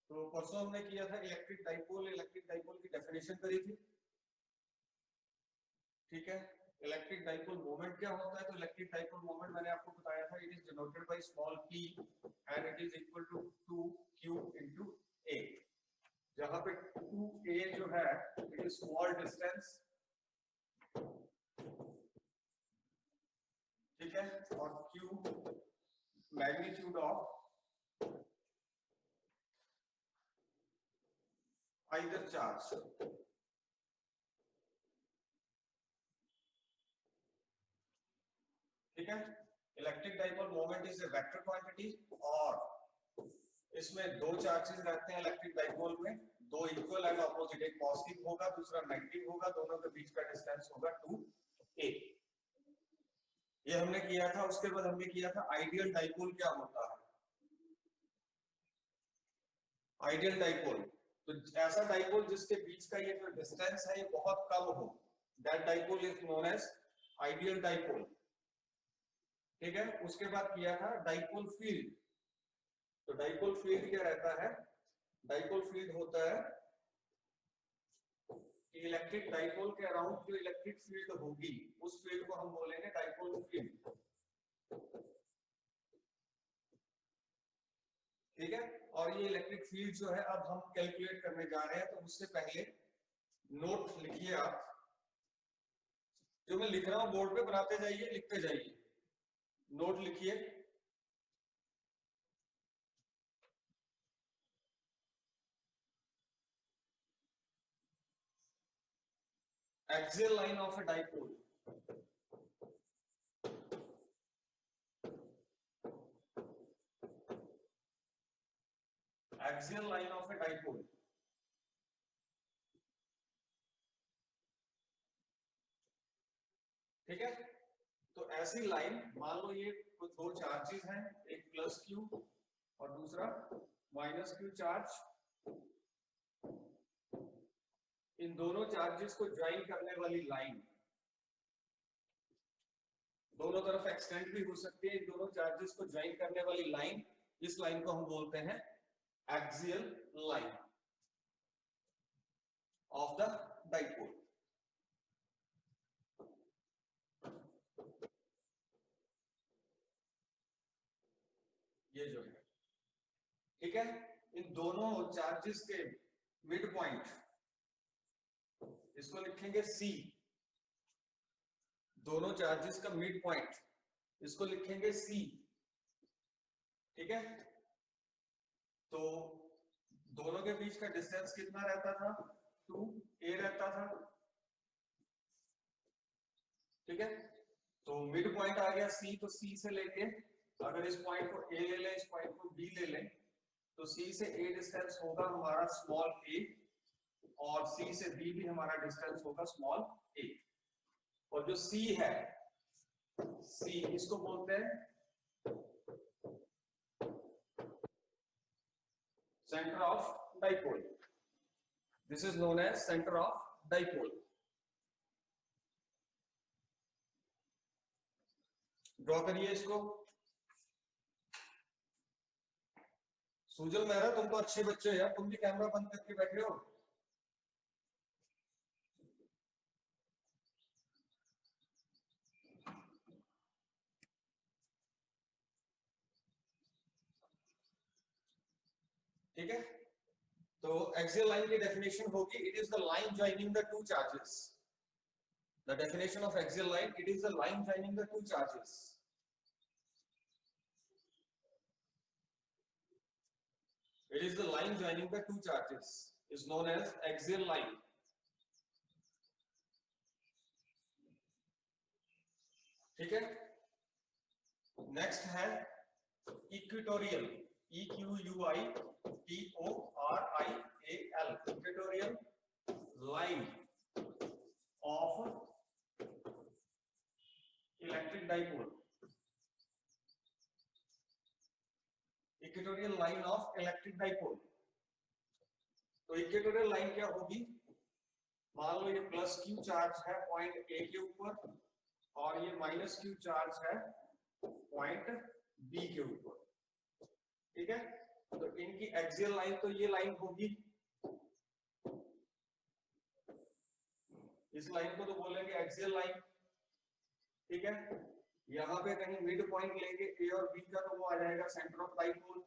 तो परसों हमने किया था इलेक्ट्रिक डाइपोल की डेफिनेशन करी थी। ठीक है, इलेक्ट्रिक डाइपोल मोमेंट क्या होता है? तो इलेक्ट्रिक डाइपोल मोमेंट मैंने आपको बताया था, it is denoted by small p and it is equal to 2q into a, जहां पे 2a जो है इट इज स्मॉल डिस्टेंस, ठीक है, और q magnitude of either charge। ठीक है, electric dipole moment is a vector quantity और इसमें दो चार्जेस रहते हैं इलेक्ट्रिक डाइपोल में, दो इक्वल एंड ऑपोजिट, एक पॉजिटिव होगा दूसरा नेगेटिव होगा, दोनों के बीच का डिस्टेंस होगा 2a। ये हमने किया था। उसके बाद हमने किया था आइडियल डाइपोल क्या होता है। आइडियल डाइपोल तो ऐसा डाइपोल जिसके बीच का ये जो डिस्टेंस है ये बहुत कम हो, that dipole is known as ideal dipole. ठीक है, उसके बाद किया था डाइपोल फील्ड। तो डाइपोल फील्ड क्या रहता है? डाइपोल फील्ड होता है कि इलेक्ट्रिक डाइपोल के अराउंड जो इलेक्ट्रिक फील्ड होगी उस फील्ड को हम बोलेंगे डाइपोल फील्ड। ठीक है, और ये इलेक्ट्रिक फील्ड जो है अब हम कैलकुलेट करने जा रहे हैं, तो उससे पहले नोट लिखिए आप, जो मैं लिख रहा हूं बोर्ड पे बनाते जाइए, लिखते जाइए, नोट लिखिए। Axial line of a dipole, axial line of a dipole. ठीक है, तो ऐसी लाइन, मान लो ये कुछ दो चार्जेस हैं, एक प्लस क्यू और दूसरा माइनस क्यू चार्ज। इन दोनों चार्जेस को ज्वाइन करने वाली लाइन दोनों तरफ एक्सटेंड भी हो सकती है। इन दोनों चार्जेस को ज्वाइन करने वाली लाइन, इस लाइन को हम बोलते हैं axial line of the dipole. ये जो है, ठीक है, इन दोनों चार्जेस के मिड पॉइंट, इसको लिखेंगे C। दोनों चार्जेस का मिड पॉइंट, इसको लिखेंगे C। ठीक है, तो दोनों के बीच का डिस्टेंस कितना रहता था? 2a रहता था। ठीक है, तो मिड पॉइंट आ गया C, तो C से लेके अगर इस पॉइंट को A ले लें, इस पॉइंट को B ले लें, तो C से A डिस्टेंस होगा हमारा स्मॉल a, और C से B भी हमारा डिस्टेंस होगा स्मॉल a। और जो C है, C इसको बोलते हैं centre of dipole. This is known as centre of dipole. Draw करिए इसको। सुजल मेहरा, तुम तो अच्छे बच्चे हो यार, तुम भी कैमरा बंद करके बैठे हो। ठीक है, तो एक्सियल लाइन की डेफिनेशन होगी, it is the line joining the two charges. The definition of axial line, it is the line joining the two charges. It is the line joining the two charges is known as axial line. ठीक है, next है equatorial, EQUITORIAL, equatorial line of electric dipole. Equatorial line of electric dipole. तो equatorial line क्या होगी? मान लो ये plus Q charge है point A के ऊपर, और ये माइनस क्यू चार्ज है पॉइंट बी के ऊपर। ठीक है, तो इनकी एक्सियल लाइन तो ये लाइन होगी, इस लाइन को तो बोलेंगे एक्सियल लाइन, ठीक है। यहां पे कहीं मिड पॉइंट लेंगे ए और बी का, तो वो आ जाएगा सेंटर ऑफ डाइपोल।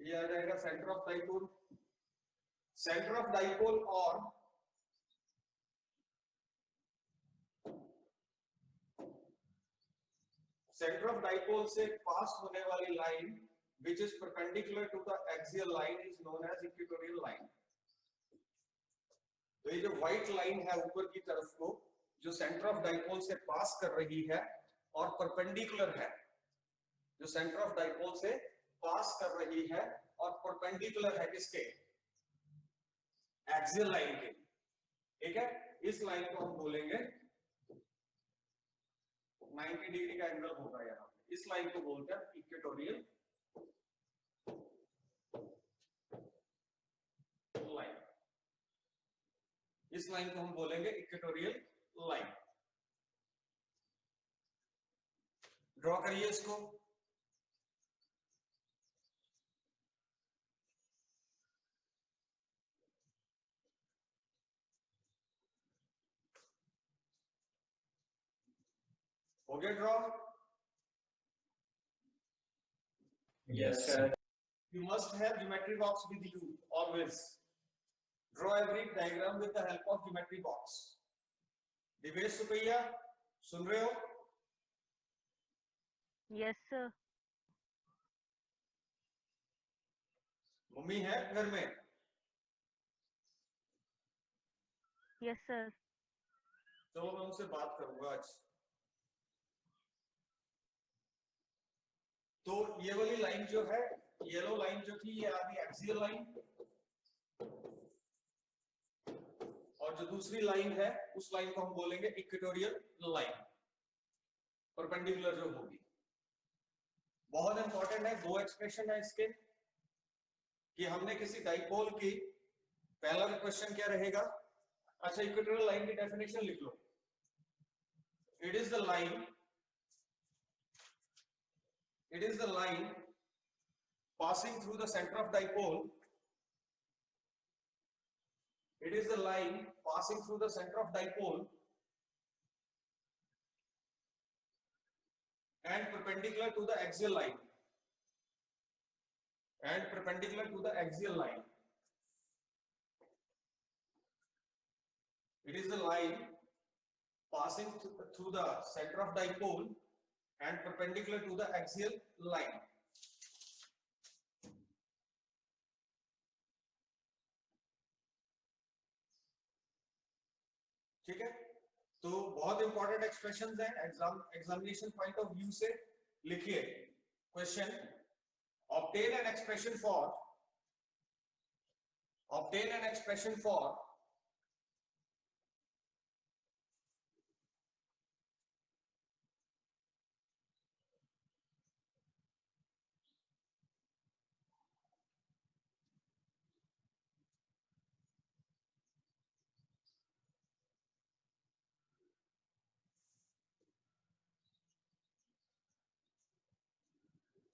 ये आ जाएगा centre of dipole. Centre of dipole और सेंटर ऑफ डाइपोल से पास होने वाली line which is perpendicular to the axial line is known as equatorial line। तो ये जो व्हाइट लाइन है ऊपर की तरफ को, जो सेंटर ऑफ डाइपोल से पास कर रही है और परपेंडिकुलर है, जो सेंटर ऑफ डाइपोल से पास कर रही है और परपेंडिकुलर है किसके, एक्सियल लाइन के, ठीक है। इस लाइन को हम बोलेंगे 90 डिग्री का एंगल होगा यहाँ पे, इस लाइन को बोलते हैं इक्वेटोरियल लाइन। इस लाइन को हम बोलेंगे इक्वेटोरियल लाइन। ड्रॉ करिए इसको। हो गया draw? Yes, sir. You must have geometry box with you always. Draw every diagram with the help of geometry box. Divesh Supaiya, सुन रहे हो? Yes, sir. मम्मी है घर में? Yes, sir. चलो मैं उनसे बात करूंगा आज। तो ये वाली लाइन जो है, येलो लाइन जो थी, ये आ गई एक्सियल लाइन, और जो दूसरी लाइन है उस लाइन को हम बोलेंगे इक्वेटोरियल लाइन, परपेंडिकुलर जो होगी। बहुत इंपॉर्टेंट है, दो एक्सप्रेशन है इसके, कि हमने किसी डाइपोल की, पहला क्वेश्चन क्या रहेगा, अच्छा इक्वेटोरियल लाइन की डेफिनेशन लिख लो। It is the line, it is the line passing through the center of dipole, it is the line passing through the center of dipole and perpendicular to the axial line, and perpendicular to the axial line. It is the line passing through the center of dipole and perpendicular to the axial line. ठीक है, तो बहुत important expressions हैं, examination point of view से लिखिए। Question, obtain an expression for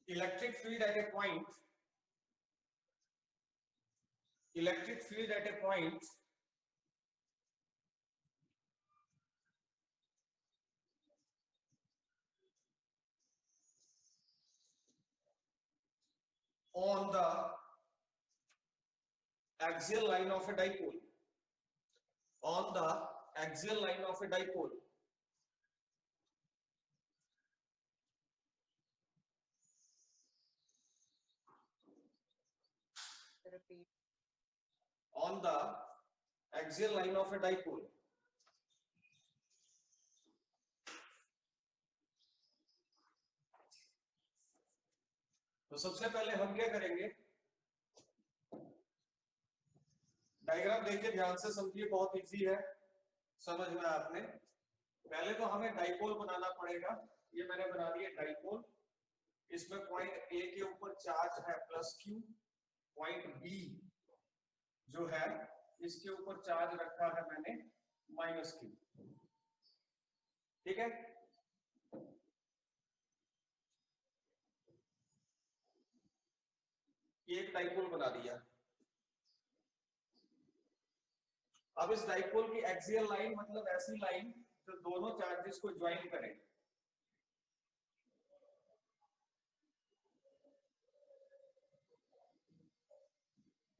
electric field at a point on the axial line of a dipole, on the axial line of a dipole, on the axial line of a dipole, तो सबसे पहले हम क्या करेंगे, diagram देख के ध्यान से समझिए, बहुत इजी है समझना आपने। पहले तो हमें डाइपोल बनाना पड़ेगा। ये मैंने बना दिया डाइपोल, इसमें पॉइंट ए के ऊपर चार्ज है प्लस क्यू, पॉइंट बी जो है इसके ऊपर चार्ज रखा है मैंने माइनस क्यू, ठीक है। एक डाइपोल बना दिया। अब इस डाइपोल की एक्सियल लाइन मतलब ऐसी लाइन जो दोनों चार्जेस को ज्वाइन करे।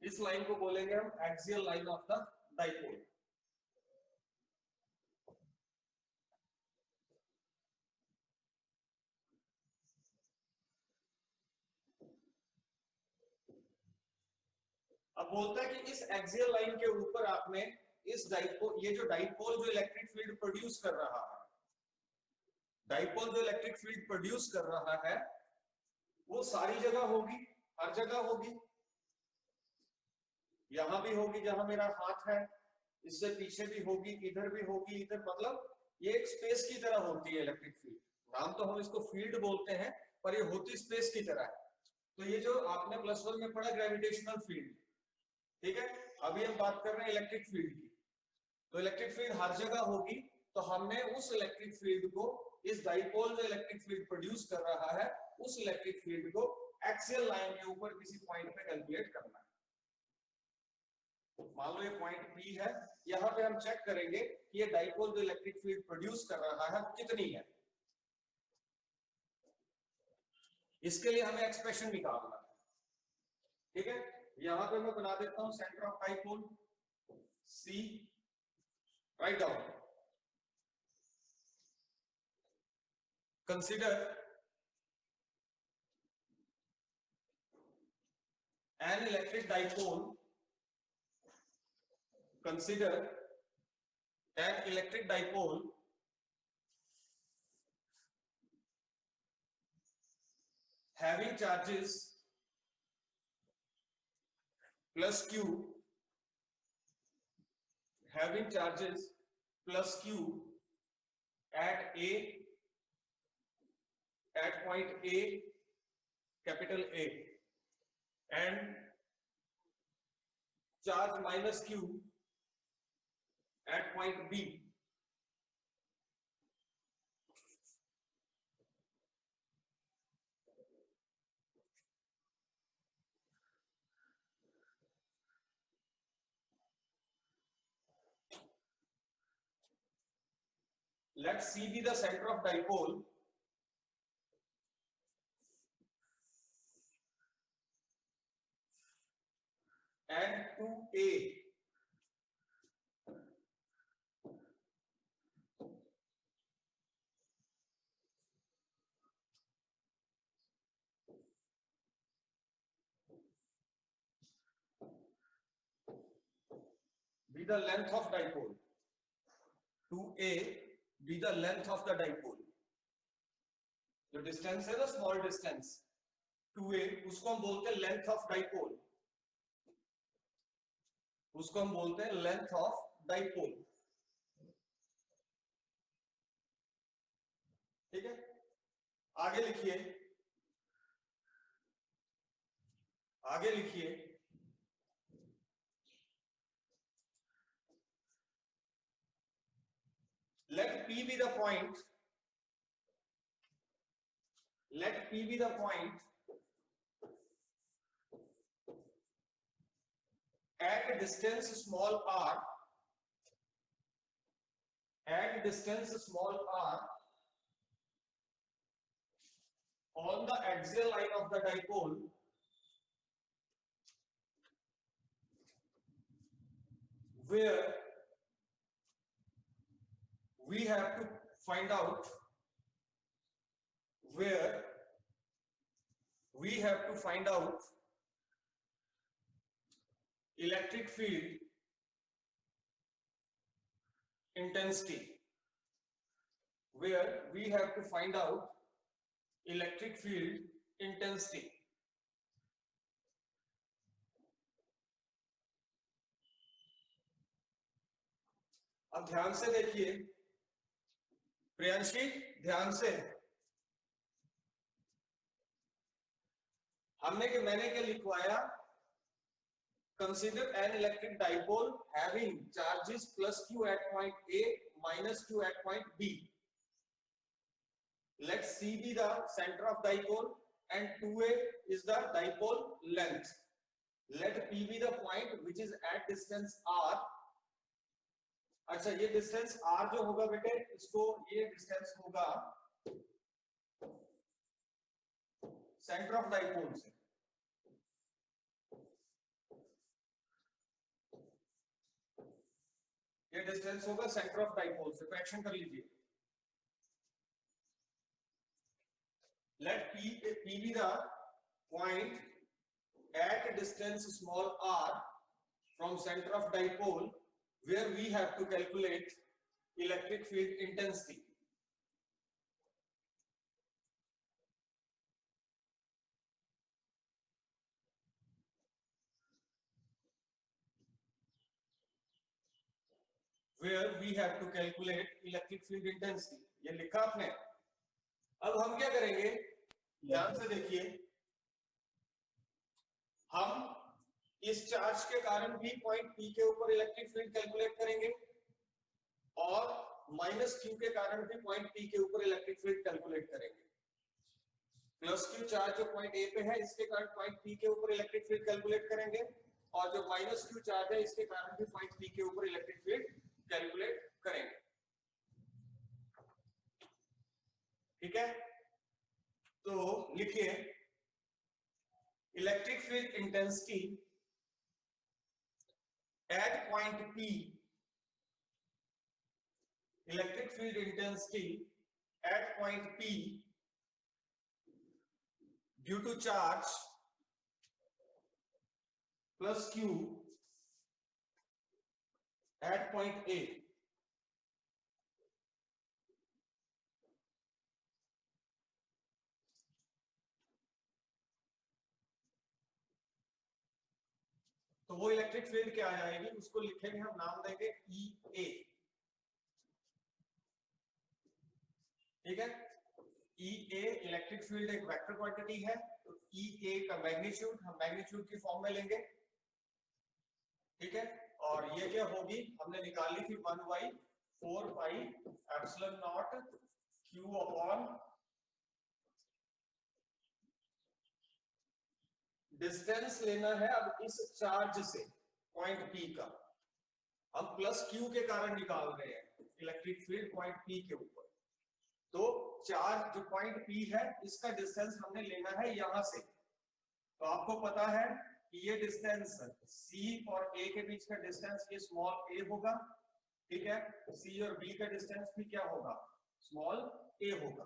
इस लाइन को बोलेंगे हम axial line of the dipole. अब बोलता है कि इस एक्सियल लाइन के ऊपर आपने इस डाइपोल, ये जो डाइपोल जो इलेक्ट्रिक फील्ड प्रोड्यूस कर रहा है, डाइपोल जो इलेक्ट्रिक फील्ड प्रोड्यूस कर रहा है वो सारी जगह होगी, हर जगह होगी। यहां भी होगी जहां मेरा हाथ है, इससे पीछे भी होगी, इधर भी होगी, इधर, मतलब ये एक स्पेस की तरह होती है इलेक्ट्रिक फील्ड। नाम तो हम इसको फील्ड बोलते हैं पर ये होती स्पेस की तरह है। तो ये जो आपने +1 में पढ़ा ग्रेविटेशनल फील्ड, ठीक है, अभी हम बात कर रहे हैं इलेक्ट्रिक फील्ड की। तो इलेक्ट्रिक फील्ड हर जगह होगी, तो हमने उस इलेक्ट्रिक फील्ड को, इस डाइपोल जो इलेक्ट्रिक फील्ड प्रोड्यूस कर रहा है, उस इलेक्ट्रिक फील्ड को एक्सियल लाइन के ऊपर किसी पॉइंट पे कैलकुलेट करना है। मान लो ये पॉइंट P है, यहां पे हम चेक करेंगे कि ये डाइपोल जो इलेक्ट्रिक फील्ड प्रोड्यूस कर रहा है कितनी है। इसके लिए हमें एक्सप्रेशन निकालना है, ठीक है। यहां पे मैं बना देता हूं centre of dipole C, write down. Consider an electric dipole, consider an electric dipole having charges plus q, having charges plus q at A, at point A, capital A, and charge minus q at point B. Let C be the center of dipole and 2A be the length of dipole. 2A be the length of the dipole. जो distance है ना, small distance 2A, उसको हम बोलते हैं length of dipole, उसको हम बोलते हैं लेंथ ऑफ डाइपोल, ठीक है। आगे लिखिए, आगे लिखिए, let P be the point, let P be the point at distance small r, at distance small r on the axial line of the dipole where we have to find out, where we have to find out electric field intensity, where we have to find out electric field intensity. अब ध्यान से देखिए प्रियांशी, ध्यान से, मैंने क्या लिखवाया, consider an electric dipole having charges plus q at point A minus q at point B. Let C be the center of dipole and 2A is the dipole length. let P be the point which is at distance R. अच्छा, ये distance R जो होगा बेटे, इसको ये distance होगा centre of dipole से। ये डिस्टेंस होगा सेंटर ऑफ डाइपोल से। फ्रैक्शन कर लीजिए। Let P be the point at a distance small r from center of dipole where we have to calculate electric field intensity. Where we have to calculate electric field intensity. ये लिखा आपने। अब हम क्या करेंगे, ध्यान से देखिए। हम इस चार्ज के कारण भी पॉइंट P के ऊपर इलेक्ट्रिक फील्ड कैलकुलेट करेंगे और माइनस Q के कारण भी पॉइंट P के ऊपर इलेक्ट्रिक फील्ड कैलकुलेट करेंगे। प्लस Q चार्ज जो पॉइंट A पे है, इसके कारण पॉइंट P के ऊपर इलेक्ट्रिक फील्ड कैलकुलेट करेंगे और जो माइनस Q चार्ज है, इसके कारण भी पॉइंट P के ऊपर इलेक्ट्रिक फील्ड कैलकुलेट करेंगे। ठीक है, तो लिखिए electric field intensity at point P, electric field intensity at point P due to charge plus Q at point A। तो वो इलेक्ट्रिक फील्ड क्या आ जाएगी, उसको लिखेंगे हम, नाम देंगे EA। ठीक है, EA इलेक्ट्रिक फील्ड एक वेक्टर क्वांटिटी है, तो EA का मैग्नीट्यूड हम मैग्नीट्यूड की फॉर्म में लेंगे। ठीक है, और ये क्या होगी, हमने निकाली थी 1/4 pi epsilon not Q upon distance लेना है। अब इस चार्ज से पॉइंट P का हम प्लस Q के कारण निकाल रहे हैं इलेक्ट्रिक फील्ड पॉइंट P के ऊपर। तो चार्ज जो पॉइंट P है, इसका डिस्टेंस हमने लेना है यहां से। तो आपको पता है कि ये डिस्टेंस C और A के बीच का डिस्टेंस ये स्मॉल a होगा। ठीक है, C और B का डिस्टेंस भी क्या होगा, स्मॉल a होगा।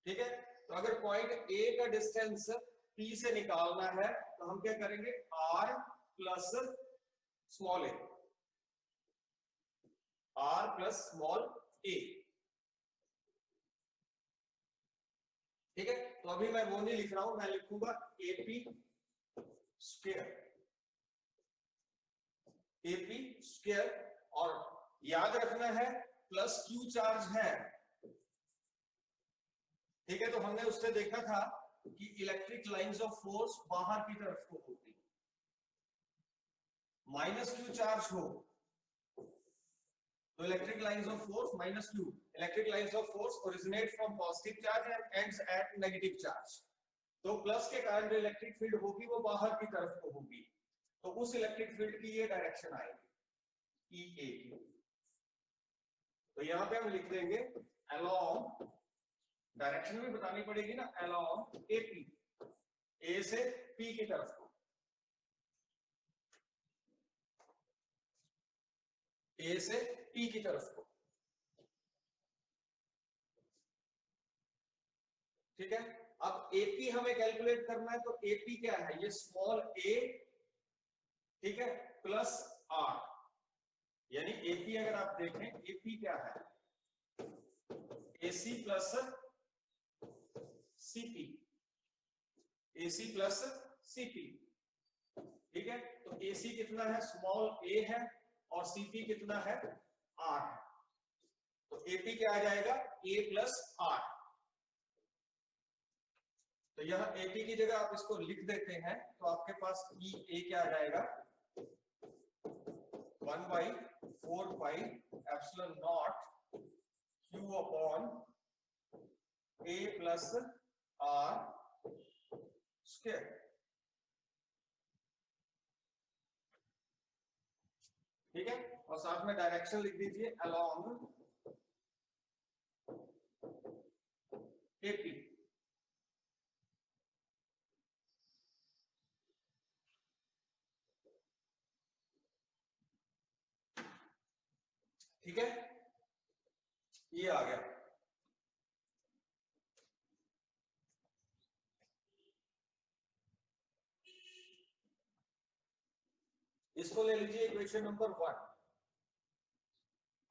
ठीक है, तो अगर पॉइंट A का डिस्टेंस P से निकालना है तो हम क्या करेंगे, R plus small a, R plus small a। ठीक है, तो अभी मैं वो नहीं लिख रहा हूं, मैं लिखूंगा AP स्क्वायर, AP स्क्वायर। और याद रखना है प्लस Q चार्ज है। ठीक है, तो हमने उससे देखा था कि इलेक्ट्रिक लाइंस ऑफ फोर्स बाहर की तरफ को होती है। माइनस Q चार्ज हो तो electric lines of force minus Q, electric lines of force originate from positive charge and ends at negative charge. तो प्लस के कारण जो इलेक्ट्रिक फील्ड होगी वो बाहर की तरफ को होगी, तो उस इलेक्ट्रिक फील्ड की ये डायरेक्शन आएगी EA की। तो यहां पे हम लिख देंगे अलोंग, डायरेक्शन भी बतानी पड़ेगी ना, अलोंग AP, A से P की तरफ को, A से P की तरफ को। ठीक है, अब AP हमें कैलकुलेट करना है, तो AP क्या है, ये स्मॉल a, ठीक है, प्लस R, यानी AP अगर आप देखें, AP क्या है, AC plus CP, AC plus CP। ठीक है, तो AC कितना है, स्मॉल a है, और CP कितना है, R है। तो AP क्या आ जाएगा, A प्लस R। तो यह AP की जगह आप इसको लिख देते हैं, तो आपके पास EA क्या आ जाएगा, 1/4 pi epsilon not Q upon A plus R square. ठीक है, और साथ में डायरेक्शन लिख दीजिए अलोंग एपी। ठीक है, ये आ गया। इसको ले लीजिए इक्वेशन नंबर 1।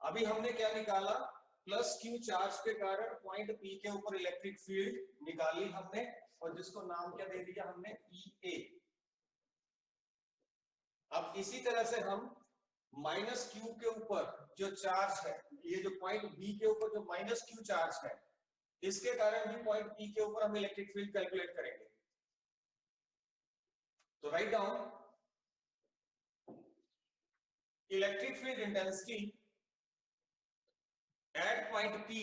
अभी हमने क्या निकाला, प्लस क्यू चार्ज के कारण पॉइंट पी के ऊपर इलेक्ट्रिक फील्ड निकाली हमने, और जिसको नाम क्या दे दिया हमने, ई ए। अब इसी तरह से हम माइनस क्यू के ऊपर जो चार्ज है, ये जो पॉइंट बी के ऊपर जो माइनस क्यू चार्ज है, इसके कारण भी पॉइंट पी के ऊपर हम इलेक्ट्रिक फील्ड कैलकुलेट करेंगे। तो write down electric field intensity at point P,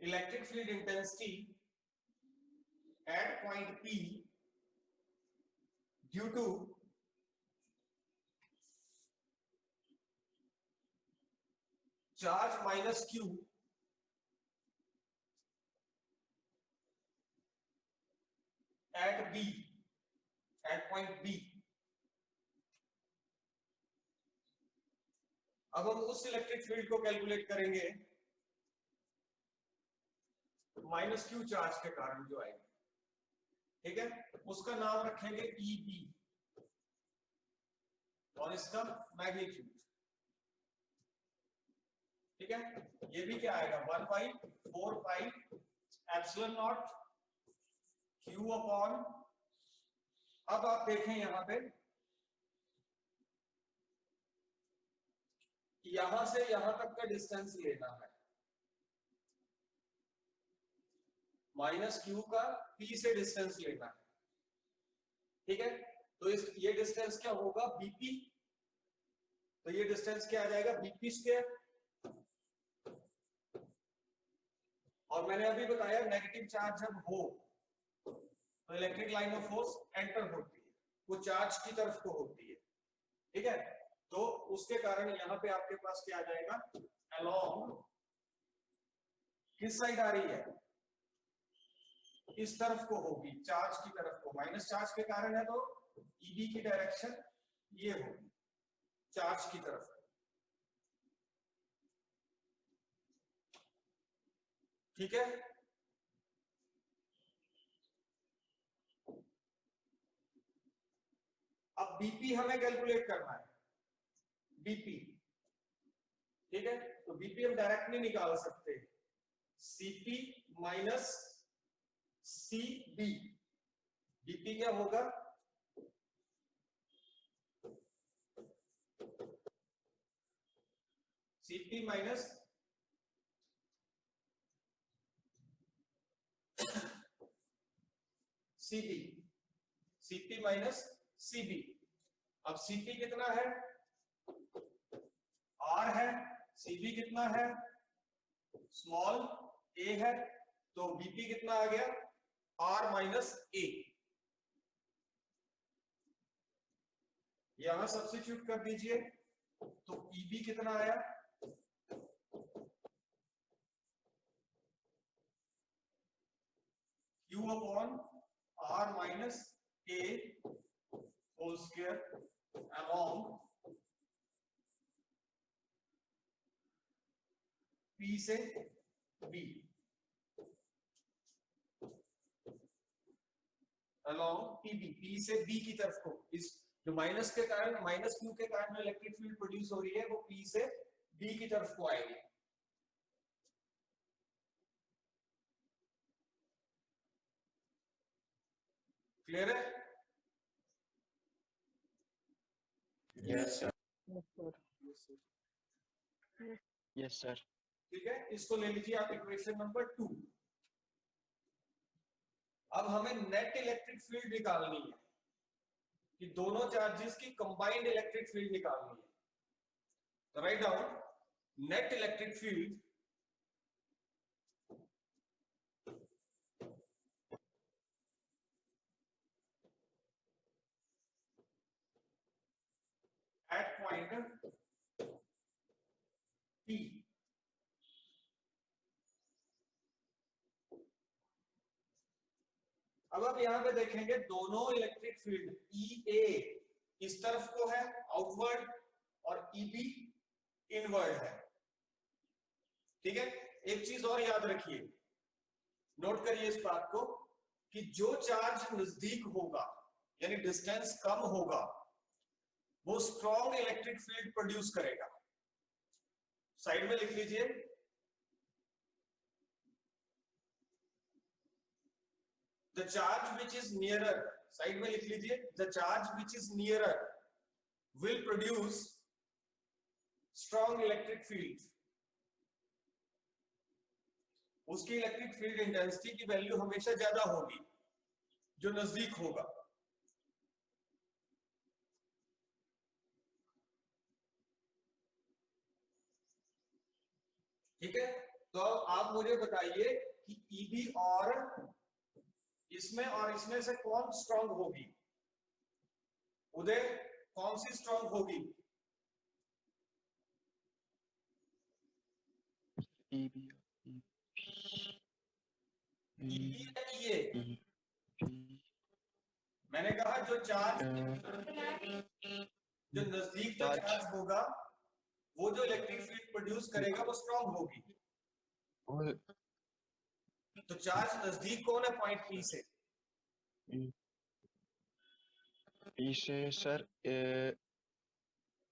electric field intensity at point P due to charge minus Q at B, at point B। अब हम उस इलेक्ट्रिक फील्ड को calculate करेंगे माइनस क्यू चार्ज के कारण जो आएगी, ठीक है, उसका नाम रखेंगे ई बी और इसका मैग्नीट्यूड। ठीक है, ये भी क्या आएगा, 1/4 pi epsilon not Q upon. अब आप देखें यहां पे, यहां से यहां तक का डिस्टेंस लेना है, माइनस क्यू का पी से डिस्टेंस लेना है। ठीक है, तो ये डिस्टेंस क्या होगा, बीपी। तो ये डिस्टेंस क्या आ जाएगा, बीपी स्क्वायर। और मैंने अभी बताया नेगेटिव चार्ज जब हो तो electric line of force enter होती है, वो चार्ज की तरफ को होती है। ठीक है, तो उसके कारण यहां पे आपके पास क्या आ जाएगा, अलोंग किस साइड आ रही है, इस तरफ को होगी, चार्ज की तरफ को। माइनस चार्ज के कारण है तो ईबी की डायरेक्शन ये होगी, चार्ज की तरफ। ठीक है, अब बीपी हमें कैलकुलेट करना है, बीपी। ठीक है, तो बीपी हम डायरेक्ट नहीं निकाल सकते, सीपी माइनस सीबी। बीपी क्या होगा, CP minus CB, CP minus CB. अब सीपी कितना है, आर है, सीबी कितना है, स्मॉल ए है, तो बीपी कितना आ गया, आर माइनस ए। यहां सब्स्टिट्यूट कर दीजिए, तो ईबी कितना आया, Q upon R minus A whole square along P से बी, अलोंग पीबी, पी से बी की तरफ को। इस जो माइनस के कारण, माइनस क्यू के कारण जो इलेक्ट्रिक फील्ड प्रोड्यूस हो रही है, वो पी से बी की तरफ को आएगी। क्लियर है, Yes, sir. Yes, sir. ठीक है, इसको ले लीजिए आप इक्वेशन नंबर 2। अब हमें नेट इलेक्ट्रिक फील्ड निकालनी है, कि दोनों चार्जेस की कंबाइंड इलेक्ट्रिक फील्ड निकालनी है। तो write down net electric field point P। अब आप यहां पे देखेंगे दोनों इलेक्ट्रिक फील्ड EA इस तरफ को है आउटवर्ड और EB इनवर्ड है। ठीक है, एक चीज और याद रखिए, नोट करिए इस बात को कि जो चार्ज नजदीक होगा यानी डिस्टेंस कम होगा वो स्ट्रॉन्ग इलेक्ट्रिक फील्ड प्रोड्यूस करेगा। साइड में लिख लीजिए, the charge which is nearer, side में लिख लीजिए, the charge which is nearer will produce strong electric field. उसकी इलेक्ट्रिक फील्ड इंटेंसिटी की वैल्यू हमेशा ज्यादा होगी जो नजदीक होगा। ठीक है, तो आप मुझे बताइए कि ईबी और इसमें से कौन स्ट्रांग होगी? उदय, कौन सी स्ट्रांग होगी? EB ईबी या ईए? मैंने कहा जो चार्ज जो नजदीक जो चार्ज होगा वो जो इलेक्ट्रिक फील्ड प्रोड्यूस करेगा वो स्ट्रांग होगी। तो चार्ज नजदीक कौन है पॉइंट पी से? पी से sir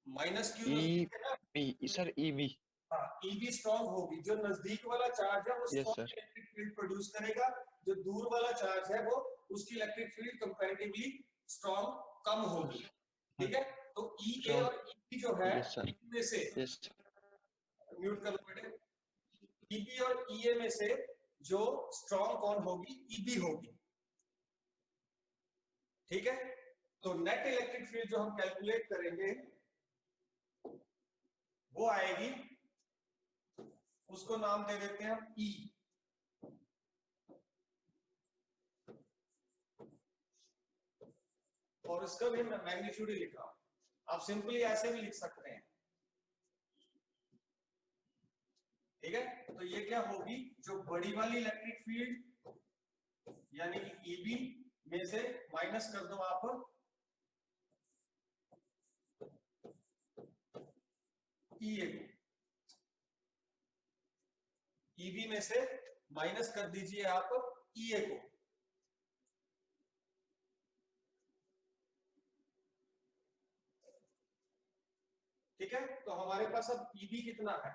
minus Q sir EB। हाँ, ईबी स्ट्रांग होगी। जो नजदीक वाला चार्ज है वो स्ट्रांग इलेक्ट्रिक फील्ड प्रोड्यूस करेगा, जो दूर वाला चार्ज है वो उसकी इलेक्ट्रिक फील्ड कंपैरेटिवली स्ट्रांग कम होगी। ठीक है, तो ईए और ईबी जो है इनमें से म्यूट कर लो बेटे, ईबी और ईए में से जो स्ट्रांग कौन होगी? ईबी होगी। ठीक है, तो नेट इलेक्ट्रिक फील्ड जो हम कैलकुलेट करेंगे वो आएगी, उसको नाम दे देते हैं हम ई, और इसका भी मैं मैग्नीट्यूड ही लिख रहा हूं। आप सिंपली ऐसे भी लिख सकते हैं। ठीक है, तो ये क्या होगी? जो बड़ी वाली इलेक्ट्रिक फील्ड यानी कि ईबी में से माइनस कर दो आप ईए को, ईबी में से माइनस कर दीजिए आप ईए को। ठीक है, तो हमारे पास अब ईबी कितना है?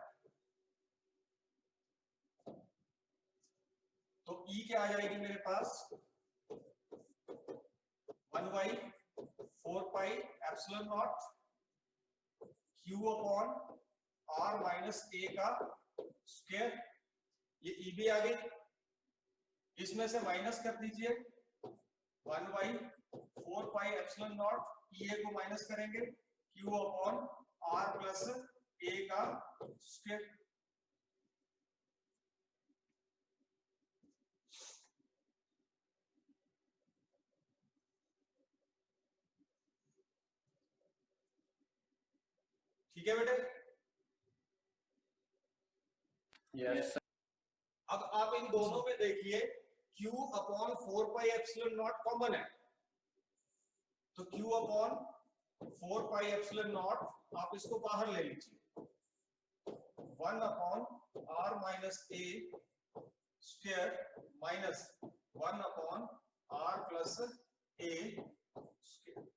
तो ई क्या आ जाएगी मेरे पास? 1/4πε0 Q upon R minus A का स्क्वायर। ये ईबी आ गई, इसमें से माइनस कर दीजिए 1/4πε0, ईए को माइनस करेंगे, Q upon R plus A का स्क्वायर। ठीक है बेटे, यस। अब आप इन दोनों में देखिए Q अपॉन 4πε0 कॉमन है, तो Q अपॉन 4πε0 आप इसको बाहर ले लीजिए, 1 अपॉन R माइनस ए square minus 1 upon R plus ए स्क्वायर।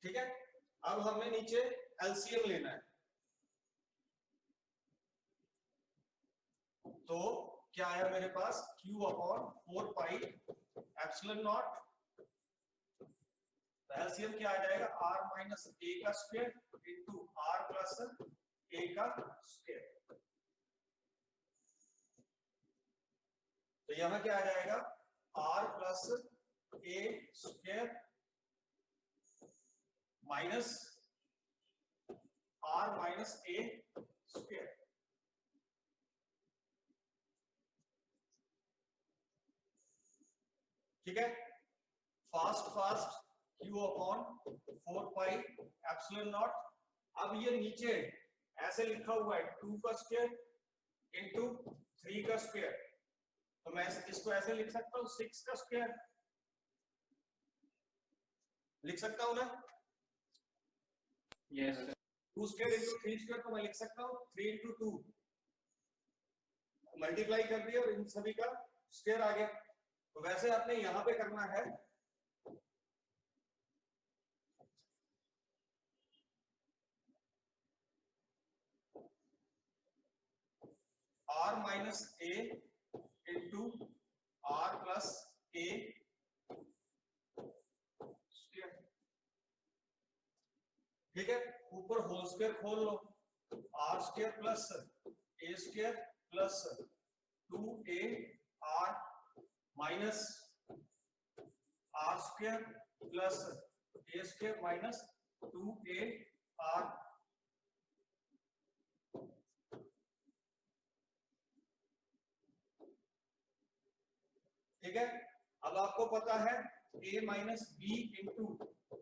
ठीक है, अब हमें नीचे एलसीएम लेना है, तो क्या आया मेरे पास? Q अपॉन 4πε0, एलसीएम क्या आ जाएगा? R माइनस ए का square into R plus A का स्क्वायर। तो यहां क्या आ जाएगा? R प्लस ए स्क्वायर माइनस आर माइनस ए स्क्वायर। ठीक है, first Q upon 4 pi epsilon nought. अब ये नीचे ऐसे लिखा हुआ है 2 का स्क्वायर इंटू 3 का स्क्वायर, तो मैं इसको ऐसे लिख सकता हूँ 6 का स्क्वायर लिख सकता हूँ ना। Yes, sir. 2 square into 3 square तो मैं लिख सकता हूँ 3 इंटू 2 मल्टीप्लाई कर दिया और इन सभी का स्क्वायर आ गया। तो वैसे आपने यहां पे करना है r minus a into r plus A square. ठीक है, ऊपर होल स्क्वायर खोल लो, r square plus A square plus 2a r minus are square plus A square minus 2a r। ठीक है, अब आपको पता है a minus b into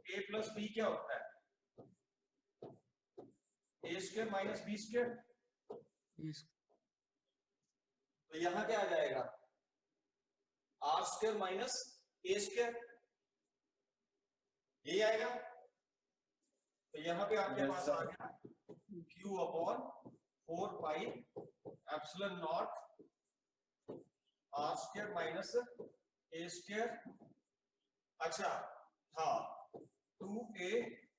a plus b क्या होता है, a square minus b square. तो यहां क्या आ जाएगा, are square minus A square, यही आएगा। तो यहां पे आपके Yes, पास sir. आ गया Q upon 4 pi epsilon nought R square minus ए स्क्वायर। अच्छा हाँ, 2a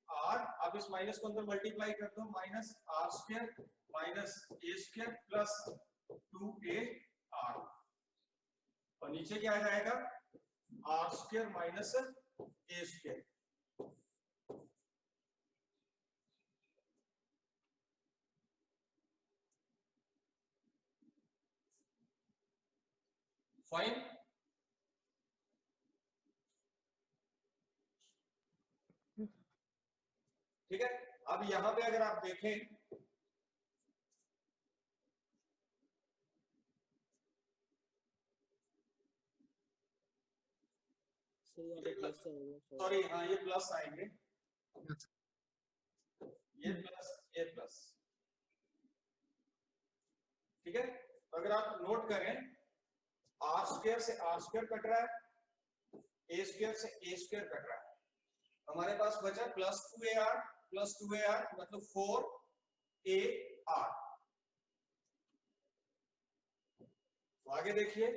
r, अब इस माइनस को अंदर मल्टीप्लाई कर दो, minus are square minus A square plus 2a r, और नीचे क्या आ जाएगा, are square minus A square. Fine. ठीक है, अब यहां पे अगर आप देखें सॉरी, हाँ ये प्लस आएंगे, ये प्लस ए प्लस। ठीक है, तो अगर आप नोट करें आर स्क्वायर से आर स्क्वायर कट रहा है, ए स्क्वायर से ए स्क्वायर कट रहा है, हमारे पास बचा प्लस 2ar प्लस 2ar मतलब 4ar। तो आगे देखिए,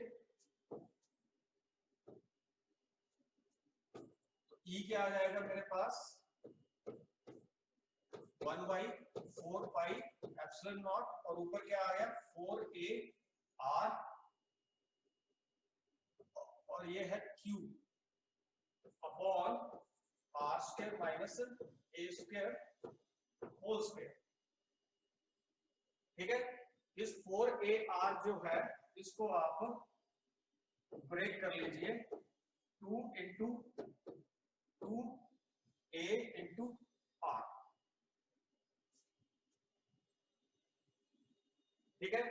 तो ई क्या आ जाएगा मेरे पास 1/4 पाई एप्सिलॉन नॉट, और ऊपर क्या आ गया 4ar, और ये है q upon R square minus ए स्क्वायर होल स्क्वायर। ठीक है, इस 4ar जो है इसको आप ब्रेक कर लीजिए, 2 इंटू 2a इंटू r। ठीक है,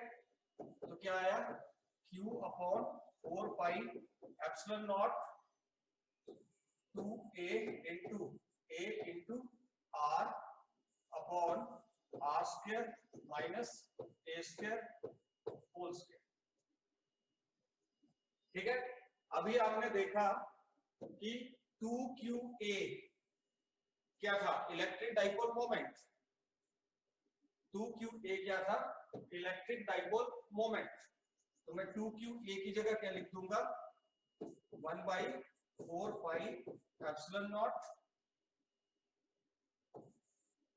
तो क्या आया q upon 4 pi epsilon nought 2a into a into r upon R square minus A square whole square. ठीक है, अभी आपने देखा कि 2qa क्या था, इलेक्ट्रिक डाइपोल मोमेंट। 2qa क्या था, इलेक्ट्रिक डाइपोल मोमेंट। तो मैं 2qa की जगह क्या लिख दूंगा, 1/4 pi epsilon nought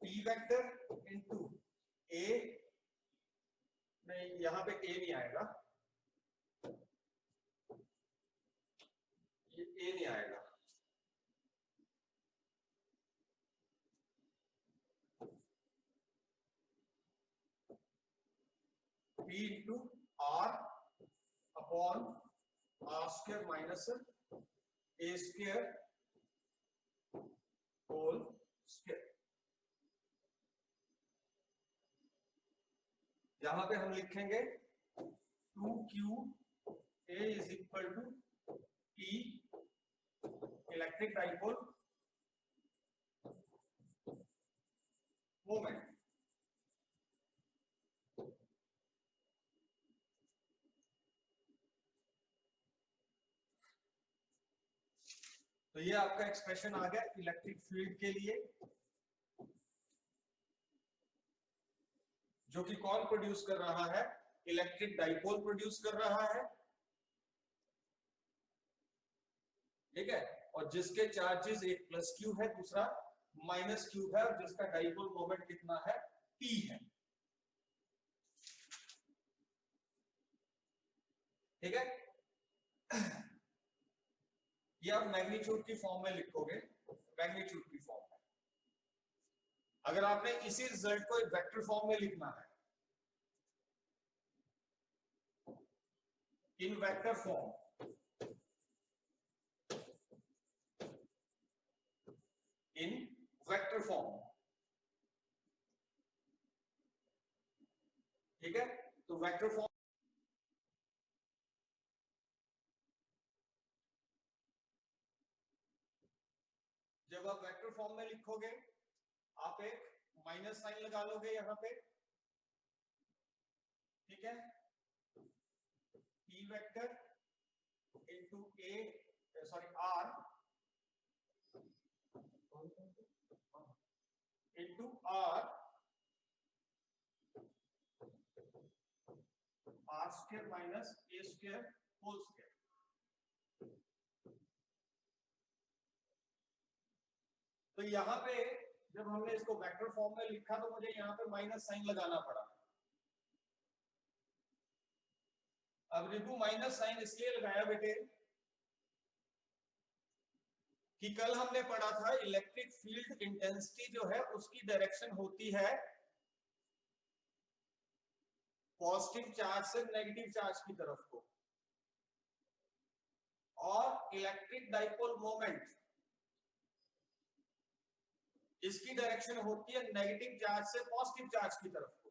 p vector into a, नहीं यहां पे a नहीं आएगा, ये a नहीं आएगा, p into r upon R square minus ए स्क्वायर होल स्क्वायर। यहां पे हम लिखेंगे 2q A is equal to P electric dipole moment. तो ये आपका एक्सप्रेशन आ गया इलेक्ट्रिक फील्ड के लिए, जो कि कौन प्रोड्यूस कर रहा है, इलेक्ट्रिक डाइपोल प्रोड्यूस कर रहा है, ठीक है, और जिसके चार्जेस एक प्लस क्यू है, दूसरा माइनस क्यू है, और जिसका डाइपोल मोमेंट कितना है, पी है, ठीक है। ये आप मैग्नीट्यूड की फॉर्म में लिखोगे, मैग्नीट्यूड की फॉर्म में। अगर आपने इसी रिजल्ट को एक वेक्टर फॉर्म में लिखना है, इन वेक्टर फॉर्म, इन वेक्टर फॉर्म, ठीक है, तो वेक्टर फॉर्म जब आप वेक्टर फॉर्म में लिखोगे, आप एक माइनस साइन लगा लोगे यहां पे, ठीक है, P vector into A, sorry R into R square minus A square whole square. तो यहां पे जब हमने इसको वेक्टर फॉर्म में लिखा तो मुझे यहां पे माइनस साइन लगाना पड़ा। अब रिपू माइनस साइन इसलिए लगाया बेटे कि कल हमने पढ़ा था इलेक्ट्रिक फील्ड इंटेंसिटी जो है उसकी डायरेक्शन होती है पॉजिटिव चार्ज से नेगेटिव चार्ज की तरफ को, और इलेक्ट्रिक डाइपोल मोमेंट इसकी डायरेक्शन होती है नेगेटिव चार्ज से पॉजिटिव चार्ज की तरफ को,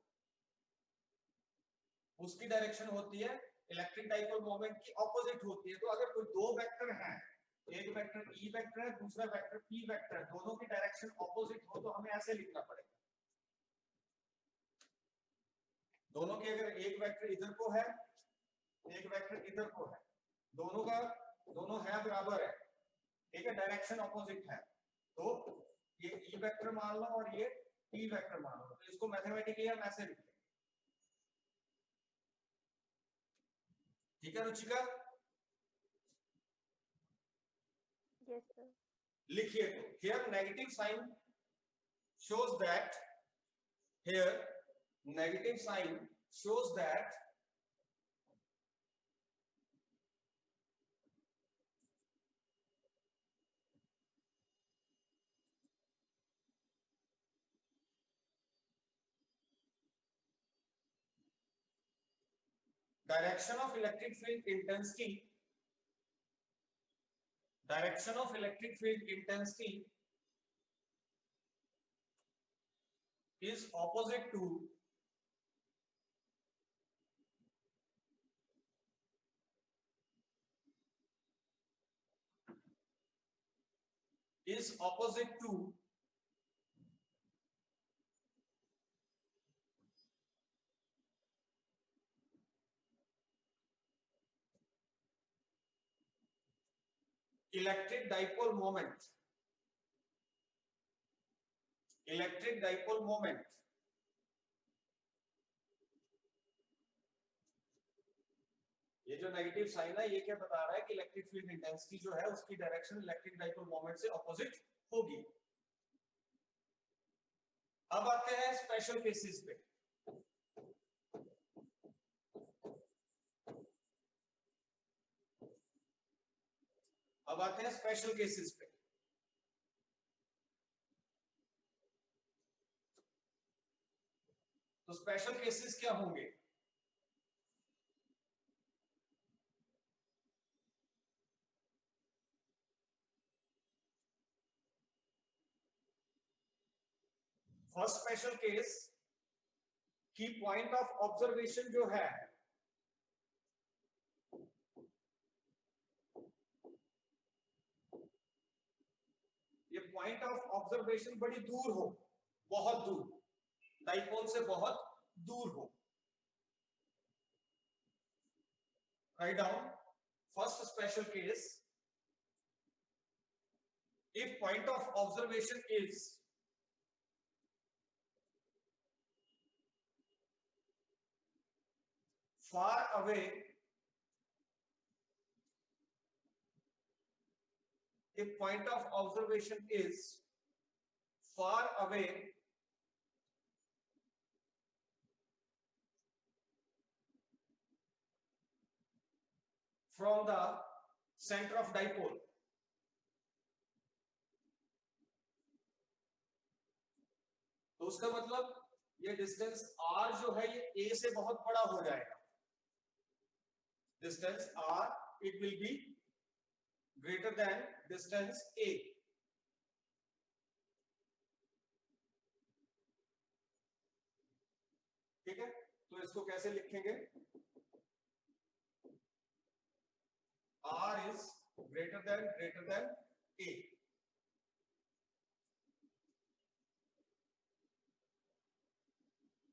उसकी डायरेक्शन होती है इलेक्ट्रिक डाइपोल मोमेंट की ऑपोजिट होती है। तो अगर कोई दो वेक्टर हैं, एक वेक्टर E वेक्टर है, दूसरा वेक्टर P वेक्टर है, दोनों की डायरेक्शन ऑपोजिट हो तो हमें ऐसे लिखना पड़ेगा, दोनों के अगर एक वेक्टर इधर को है, एक वेक्टर इधर को है, दोनों है बराबर है, ठीक है, डायरेक्शन ऑपोजिट है, तो ये E वेक्टर मान लो और ये P वेक्टर मान लो, तो इसको मैथमेटिकली हम ऐसे लिखते हैं, ठीक है रुचिका? Yes, sir. लिखिए, तो here negative sign shows that, here negative sign shows that direction of electric field intensity, direction of electric field intensity is opposite to electric dipole moment, electric dipole moment ये जो negative sign है ये क्या बता रहा है कि electric field intensity जो है उसकी डायरेक्शन इलेक्ट्रिक डाइपोल मोमेंट से ऑपोजिट होगी। अब आते हैं स्पेशल केसेस पे, अब आते हैं स्पेशल केसेस पे। तो स्पेशल केसेस क्या होंगे? फर्स्ट स्पेशल केस की पॉइंट ऑफ ऑब्जर्वेशन जो है ये पॉइंट ऑफ ऑब्जर्वेशन बड़ी दूर हो, बहुत दूर, डाइपोल से बहुत दूर हो. Write down first special case if point of observation is far away, if point of observation is far away from the center of dipole, तो उसका मतलब ये डिस्टेंस r जो है ये a से बहुत बड़ा हो जाएगा. Distance r it will be greater than distance a. ठीक है, तो इसको कैसे लिखेंगे? r is greater than a.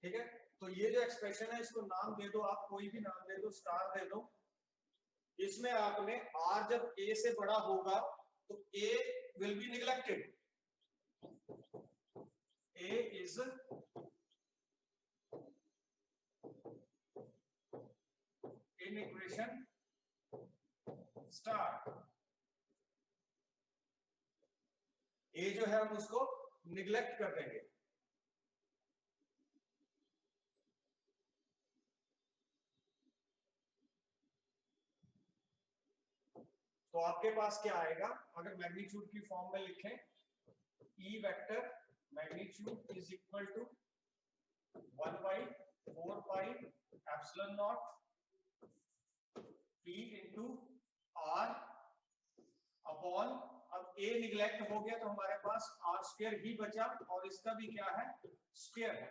ठीक है, तो ये जो एक्सप्रेशन है इसको नाम दे दो, आप कोई भी नाम दे दो, स्टार दे दो. इसमें आपने r जब a से बड़ा होगा तो a will be neglected. a is in equation star. A जो है हम उसको निगलेक्ट कर देंगे. तो आपके पास क्या आएगा अगर मैग्नीट्यूड की फॉर्म में लिखें? E vector magnitude is equal to 1/4 pi epsilon nought p into r upon, अब a निगलेक्ट हो गया तो हमारे पास r स्क्वायर ही बचा और इसका भी क्या है? स्क्वायर है.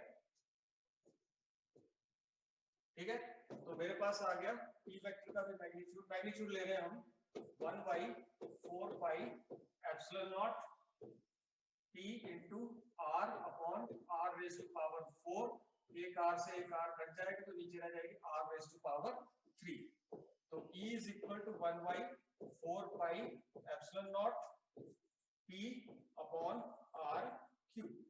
ठीक है, तो मेरे पास आ गया p वेक्टर का भी मैग्नीट्यूड ले रहे हैं हम 1/4 pi epsilon nought p into r upon r raise to power 4. एक r से एक r कट जाएगा तो नीचे रह जाएगी r रेज़ टू पावर 3. तो E is equal to 1/4 pi epsilon naught P upon R cube.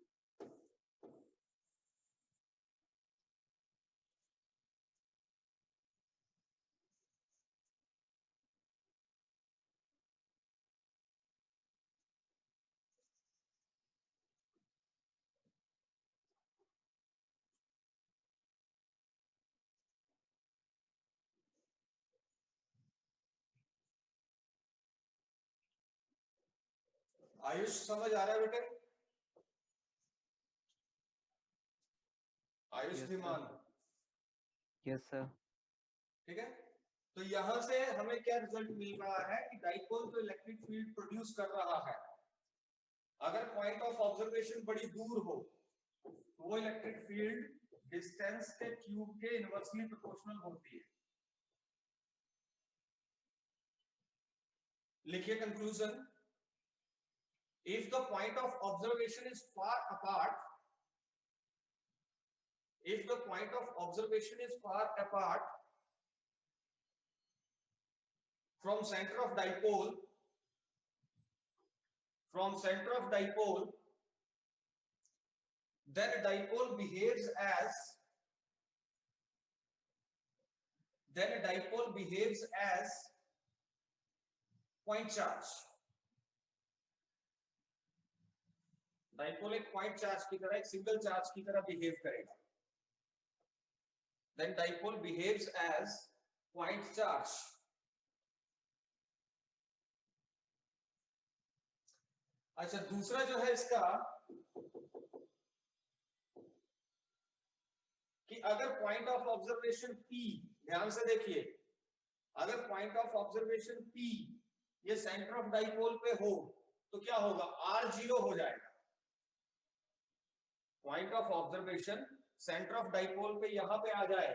Ayush समझ आ रहा है बेटे? आयुष विमान. Yes sir. ठीक है, तो यहां से हमें क्या रिजल्ट मिल रहा है कि डाइपोल जो इलेक्ट्रिक फील्ड प्रोड्यूस कर रहा है, अगर पॉइंट ऑफ ऑब्जर्वेशन बड़ी दूर हो तो वो इलेक्ट्रिक फील्ड डिस्टेंस के क्यूब के इनवर्सली प्रोपोर्शनल होती है. लिखिए conclusion. If the point of observation is far apart, if the point of observation is far apart from center of dipole, then a dipole behaves as point charge. Dipole एक point charge की तरह, एक single charge की तरह behave करेगा. Then dipole behaves as point charge. अच्छा, दूसरा जो है इसका कि अगर पॉइंट ऑफ ऑब्जर्वेशन P, ध्यान से देखिए, अगर पॉइंट ऑफ ऑब्जर्वेशन P ये सेंटर ऑफ डाइपोल पे हो तो क्या होगा? R 0 हो जाएगा. Point of observation centre of dipole पे यहां पे आ जाए,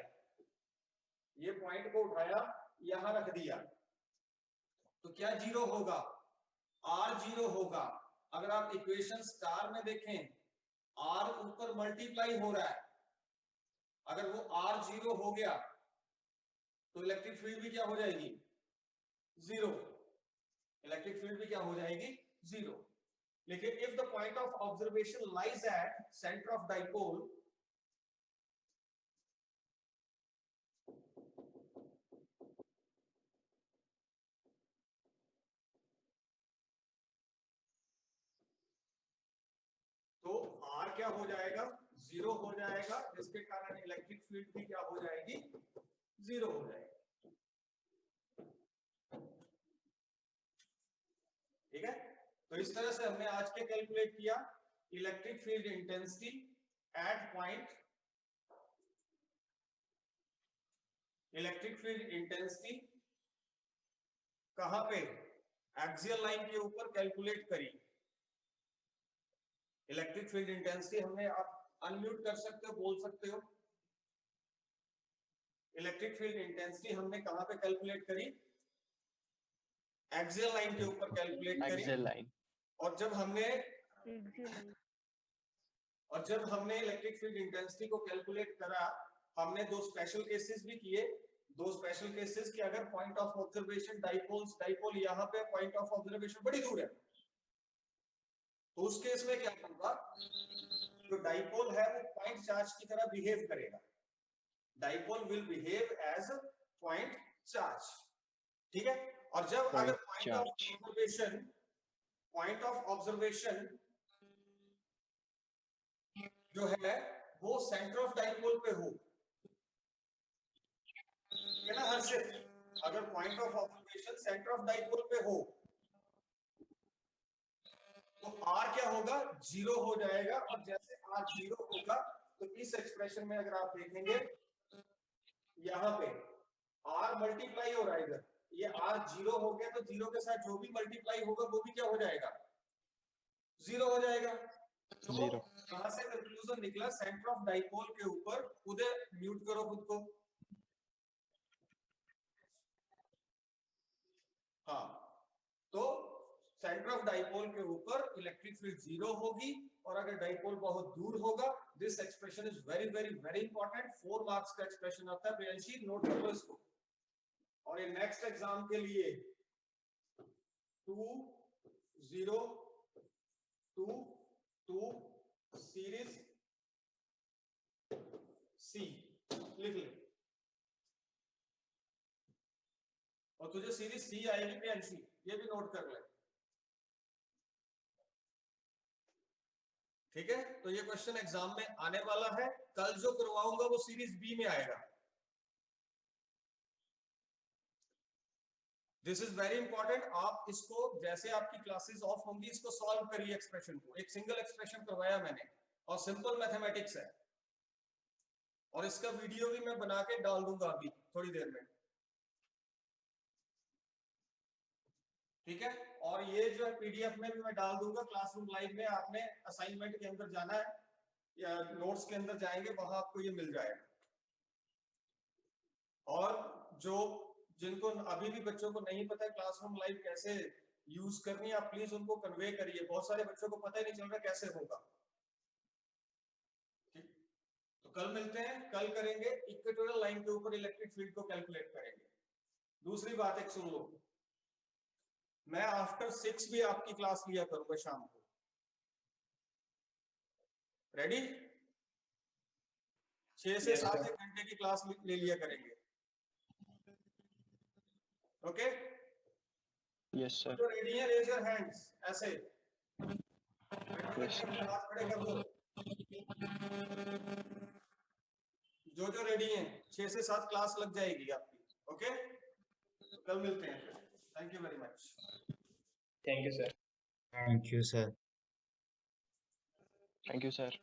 ये पॉइंट को उठाया यहां रख दिया, तो क्या जीरो होगा? आर जीरो होगा। अगर आप इक्वेशन स्टार में देखें, आर ऊपर मल्टीप्लाई हो रहा है, अगर वो आर जीरो हो गया तो इलेक्ट्रिक फील्ड भी क्या हो जाएगी? जीरो। इलेक्ट्रिक फील्ड भी क्या हो जाएगी? जीरो। लेकिन if the point of observation lies at centre of dipole, तो आर क्या हो जाएगा? जीरो हो जाएगा, जिसके कारण इलेक्ट्रिक फील्ड भी क्या हो जाएगी? जीरो हो जाएगी। ठीक है, तो इस तरह से हमने आज के कैलकुलेट किया electric field intensity at point, electric field intensity कहां पे? एक्सियल लाइन के ऊपर कैलकुलेट करी। इलेक्ट्रिक फील्ड इंटेंसिटी हमने, आप अनम्यूट कर सकते हो, बोल सकते हो। इलेक्ट्रिक फील्ड इंटेंसिटी हमने कहां पे कैलकुलेट करी? एक्सियल लाइन के ऊपर कैलकुलेट करी। Axial line. और जब हमने Excellent. इलेक्ट्रिक फील्ड इंटेंसिटी को कैलकुलेट करा, हमने दो स्पेशल केसेस भी किए। दो स्पेशल केसेस कि अगर पॉइंट ऑफ ऑब्जर्वेशन डाइपोल यहाँ पे, पॉइंट ऑफ ऑब्जर्वेशन बड़ी दूर है, तो उस केस में क्या होगा? जो डाइपोल है वो पॉइंट चार्ज की तरह बिहेव करेगा। Dipole will behave as point charge. ठीक है, और जब अगर पॉइंट ऑफ ऑब्जर्वेशन जो है वो सेंटर ऑफ डाइपोल पे हो, है ना हर्षित? अगर point of observation centre of dipole पे हो तो आर क्या होगा? जीरो हो जाएगा। और जैसे आर जीरो होगा तो इस एक्सप्रेशन में अगर आप देखेंगे, यहाँ पे आर मल्टीप्लाई हो रहा है, इधर ये आर जीरो हो गया, तो जीरो के साथ जो भी मल्टीप्लाई होगा वो भी क्या हो जाएगा? जीरो हो जाएगा। तो कहां से कंक्लूजन निकला? सेंटर ऑफ डाइपोल के ऊपर। उधर म्यूट करो खुद को। हाँ, तो सेंटर ऑफ डाइपोल के ऊपर इलेक्ट्रिक फील्ड जीरो होगी, और अगर डाइपोल बहुत दूर होगा, this expression is very very very important. 4 marks का एक्सप्रेशन आता है, प्रियांशी नोट कर लो इसको। और ये नेक्स्ट एग्जाम के लिए 2 0 2 2 सीरीज सी लिख ले, और तुझे सीरीज सी आएगी प्रियांशी, ये भी नोट कर ले। ठीक है, तो ये क्वेश्चन एग्जाम में आने वाला है। कल जो करवाऊंगा वो सीरीज बी में आएगा। This is very important. आप इसको, जैसे आपकी क्लासेस ऑफ होंगी, इसको सॉल्व करिए एक्सप्रेशन को। एक सिंगल एक्सप्रेशन करवाया मैंने, और सिंपल मैथमेटिक्स है, और इसका वीडियो भी मैं बना के डाल दूंगा अभी थोड़ी देर में। ठीक है, और ये जो है पीडीएफ में भी मैं डाल दूंगा क्लासरूम लाइव में। आपने असाइनमेंट के अंदर जाना है या नोट्स के अंदर जाएंगे, वहां आपको ये मिल जाएगा। और जो जिनको अभी भी बच्चों को नहीं पता है क्लासरूम लाइव कैसे यूज करनी है, आप प्लीज उनको कन्वे करिए। बहुत सारे बच्चों को पता ही नहीं चल रहा कैसे होगा। ठीक, तो कल मिलते हैं, कल करेंगे इक्वेटोरियल लाइन के ऊपर इलेक्ट्रिक फील्ड को कैलकुलेट करेंगे। दूसरी बात एक सुन लो, मैं आफ्टर 6 भी आपकी क्लास लिया करूंगा शाम को। रेडी? 6 से 7 घंटे की क्लास ले लिया करेंगे। ओके? Yes sir. जो रेडी है रेज योर हैंड्स, ऐसे यस सर। हाथ खड़े कर दो। जो रेडी हैं, 6 से 7 क्लास लग जाएगी आपकी। ओके, तो कल मिलते हैं। Thank you very much. Thank you, sir. Thank you, sir. Thank you sir.